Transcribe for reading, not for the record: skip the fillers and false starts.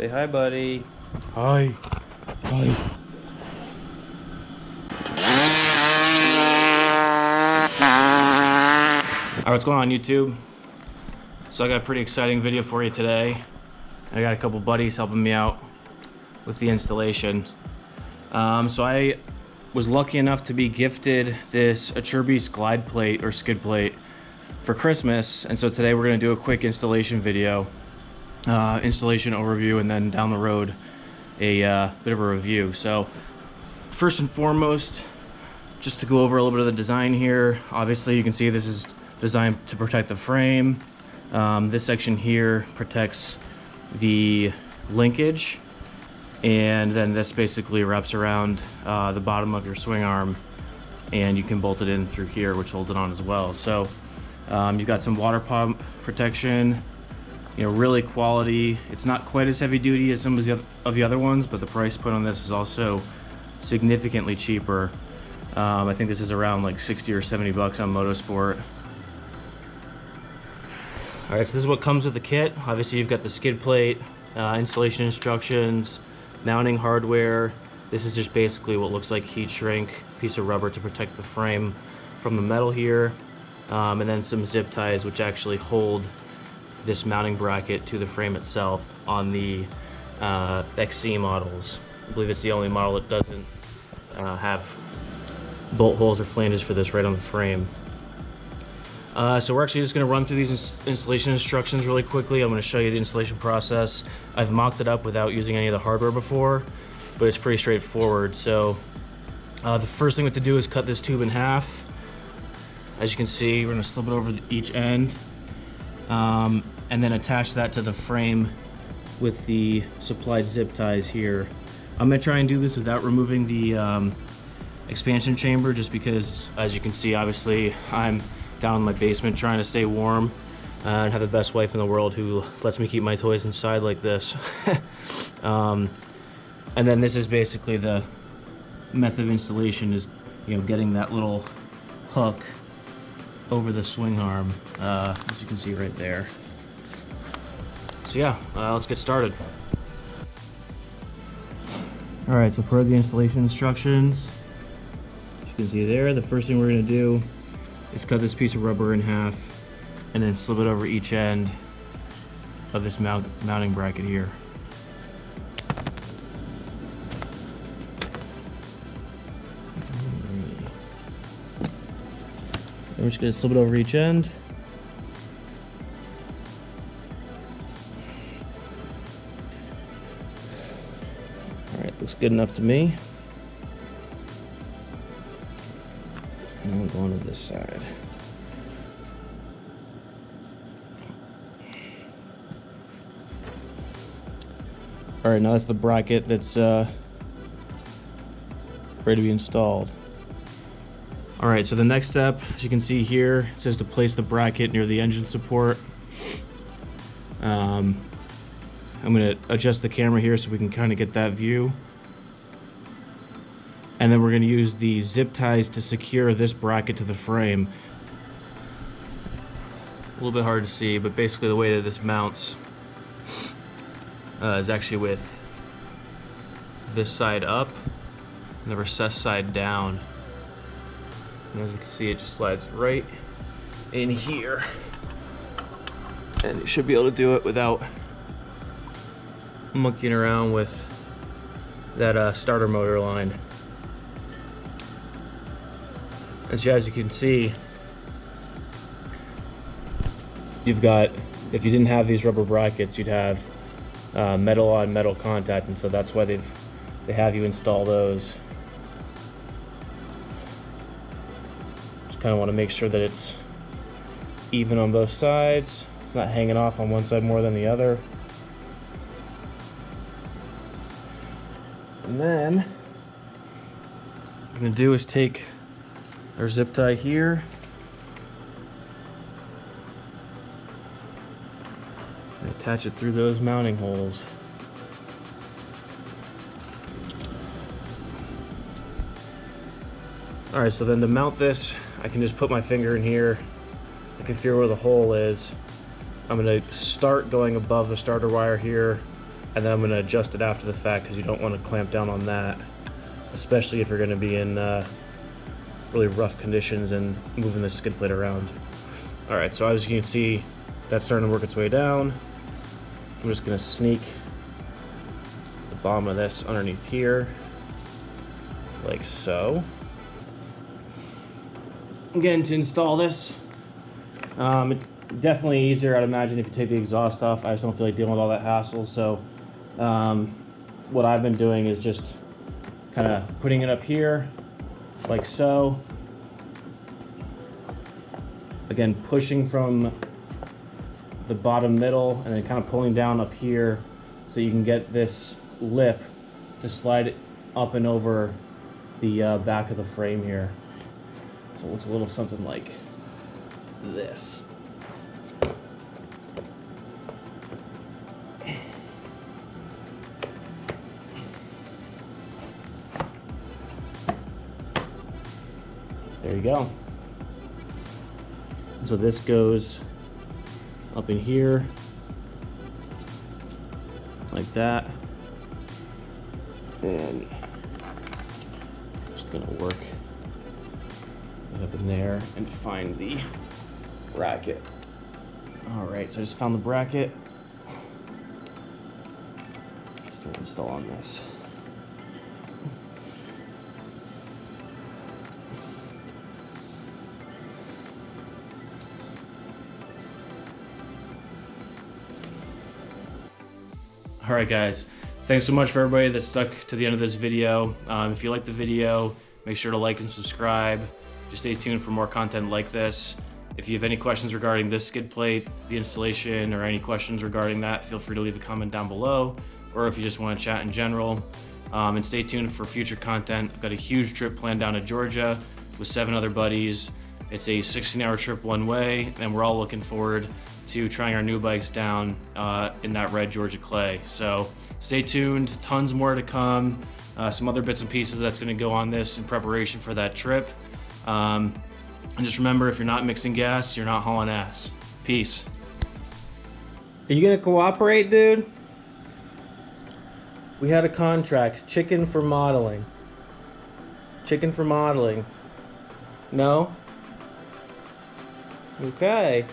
Say hi, buddy. Hi. Hi. Alright, what's going on YouTube? So I got a pretty exciting video for you today. I got a couple buddies helping me out with the installation. So I was lucky enough to be gifted this Acerbis glide plate or skid plate for Christmas, and so today we're going to do a quick installation video, installation overview, and then down the road a bit of a review. So first and foremost, just to go over a little bit of the design here. Obviously you can see this is designed to protect the frame. This section here protects the linkage, and then this basically wraps around the bottom of your swing arm, and you can bolt it in through here, which holds it on as well. So you've got some water pump protection, you know, really quality. It's not quite as heavy duty as some of the other ones, but the price point on this is also significantly cheaper. I think this is around like 60 or 70 bucks on Motosport. All right, so this is what comes with the kit. Obviously you've got the skid plate, installation instructions, mounting hardware. This is just basically what looks like heat shrink, piece of rubber to protect the frame from the metal here, and then some zip ties which actually hold this mounting bracket to the frame itself on the XC models. I believe it's the only model that doesn't have bolt holes or flanges for this right on the frame. So we're actually just going to run through these installation instructions really quickly. I'm going to show you the installation process. I've mocked it up without using any of the hardware before, but it's pretty straightforward. So the first thing we have to do is cut this tube in half. As you can see, we're going to slip it over each end, and then attach that to the frame with the supplied zip ties here. I'm going to try and do this without removing the expansion chamber, just because, as you can see, obviously I'm down in my basement trying to stay warm and have the best wife in the world who lets me keep my toys inside like this. And then this is basically the method of installation, is, you know, getting that little hook over the swing arm, as you can see right there. So yeah, let's get started. All right, so for the installation instructions, as you can see there, the first thing we're going to do is cut this piece of rubber in half and then slip it over each end of this mounting bracket here. And we're just going to slip it over each end. Alright, looks good enough to me. And then going to this side. Alright, now that's the bracket that's ready to be installed. Alright, so the next step, as you can see here, it says to place the bracket near the engine support. I'm going to adjust the camera here so we can kind of get that view. And then we're going to use the zip ties to secure this bracket to the frame. A little bit hard to see, but basically the way that this mounts is actually with this side up and the recessed side down. And as you can see, it just slides right in here. And you should be able to do it without monkeying around with that starter motor line. As you can see, you've got, if you didn't have these rubber brackets, you'd have metal on metal contact, and so that's why they have you install those. Just kind of want to make sure that it's even on both sides. It's not hanging off on one side more than the other. And then what I'm going to do is take our zip tie here and attach it through those mounting holes. Alright, so then to mount this, I can just put my finger in here. I can feel where the hole is. I'm going to start going above the starter wire here, and then I'm going to adjust it after the fact because you don't want to clamp down on that, especially if you're going to be in really rough conditions and moving the skid plate around. Alright, so as you can see, that's starting to work its way down. I'm just going to sneak the bottom of this underneath here, like so. Again, to install this, it's definitely easier, I'd imagine, if you take the exhaust off. I just don't feel like dealing with all that hassle, so what I've been doing is just kind of putting it up here, like so. Again, pushing from the bottom middle and then kind of pulling down up here so you can get this lip to slide it up and over the back of the frame here. So it looks a little something like this. There you go. So this goes up in here, like that. And just gonna work it up in there and find the bracket. All right, so I just found the bracket. Let's do an install on this. All right, guys, thanks so much for everybody that stuck to the end of this video. If you liked the video, make sure to like and subscribe. Just stay tuned for more content like this. If you have any questions regarding this skid plate, the installation, or any questions regarding that, feel free to leave a comment down below, or if you just want to chat in general. And stay tuned for future content. I've got a huge trip planned down to Georgia with 7 other buddies. It's a 16-hour trip one way, and we're all looking forward to trying our new bikes down in that red Georgia clay. So stay tuned, tons more to come. Some other bits and pieces that's gonna go on this in preparation for that trip. And just remember, if you're not mixing gas, you're not hauling ass. Peace. Are you gonna cooperate, dude? We had a contract, chicken for modeling. Chicken for modeling. No? Okay.